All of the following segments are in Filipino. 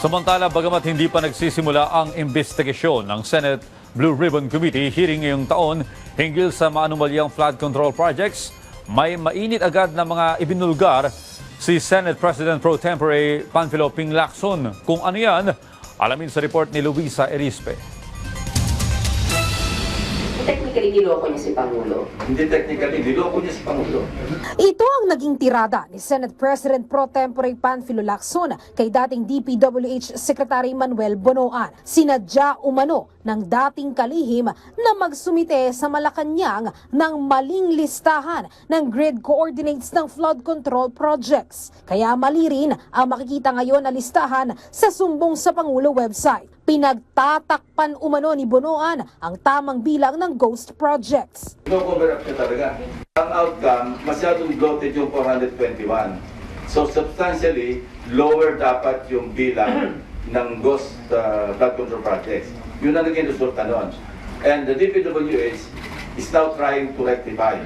Samantala, bagamat hindi pa nagsisimula ang investigasyon ng Senate Blue Ribbon Committee hearing ngayong taon hinggil sa maanumalyang flood control projects, may mainit agad na mga ibinulgar si Senate President Pro Tempore Panfilo Ping Lacson. Kung ano yan, alamin sa report ni Luisa Erispe. Technically, niloko niya si Pangulo. Hindi technically, niloko niya si Pangulo. Ito ang naging tirada ni Senate President Pro Tempore Panfilo Lacson kay dating DPWH Secretary Manuel Bonoan. Sinadya umano ng dating kalihim na magsumite sa Malacanang ng maling listahan ng grid coordinates ng flood control projects. Kaya mali rin ang makikita ngayon na listahan sa sumbong sa Pangulo website. Pinagtatakpan umano ni Bonoan ang tamang bilang ng ghost projects. No cover up niya talaga. Ang outcome, masyadong bloated yung 421. So substantially, lower dapat yung bilang ng ghost flood control projects. Yun ang naging resulta nun. And the DPWH is now trying to rectify.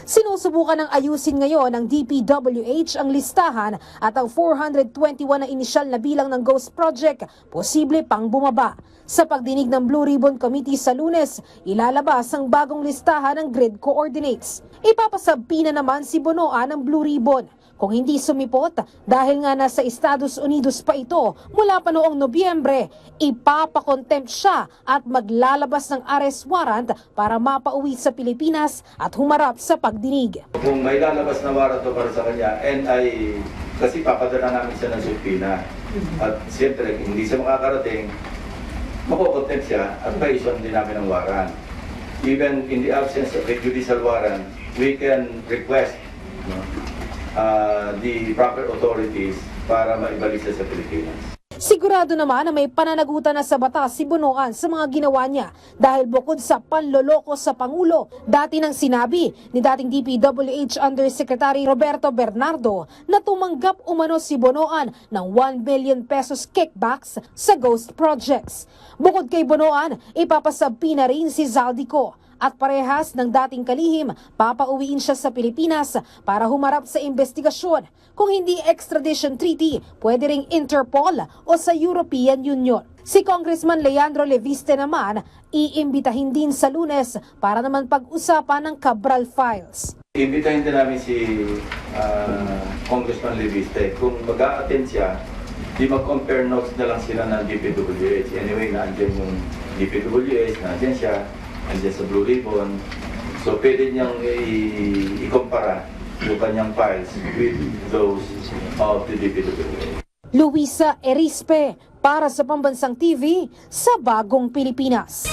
Sinusubukan ng ayusin ngayon ng DPWH ang listahan at ang 421 na inisyal na bilang ng ghost project posible pang bumaba. Sa pagdinig ng Blue Ribbon Committee sa Lunes, ilalabas ang bagong listahan ng grid coordinates. Ipapasabpi na naman si Bonoan ng Blue Ribbon. Kung hindi sumipot, dahil nga nasa Estados Unidos pa ito mula pa noong Nobyembre, ipapakontempt siya at maglalabas ng arrest warrant para mapauwi sa Pilipinas at humarap sa pagdinig. Kung may lalabas na warrant para sa kanya, kasi papadala namin siya ng subpoena. At siyempre, kung hindi siya makakarating, makukontempt siya at pa-issue din namin ng warrant. Even in the absence of a judicial warrant, we can request the proper authorities para maibalik siya sa Pilipinas. Sigurado naman na may pananagutan na sa batas si Bonoan sa mga ginawa niya dahil bukod sa panloloko sa Pangulo, dati nang sinabi ni dating DPWH Undersecretary Roberto Bernardo na tumanggap umano si Bonoan ng 1 billion pesos kickbacks sa ghost projects. Bukod kay Bonoan, ipapasabpi na rin si Zaldico. At parehas ng dating kalihim, papauwiin siya sa Pilipinas para humarap sa investigasyon. Kung hindi extradition treaty, pwede ring Interpol o sa European Union. Si Congressman Leandro Leviste naman, iimbitahin din sa Lunes para naman pag-usapan ng Cabral Files. Imbitahin din namin si Congressman Leviste. Kung mag-a-attend siya, di mag-compare notes na lang sila ng DPWH. Anyway, naandyan yung DPWH, naandyan siya. Andiyan sa Blue Ribbon. So pwede niyang i-compara yung kanyang files with those of the DPWH. Luisa Erispe para sa Pambansang TV sa Bagong Pilipinas.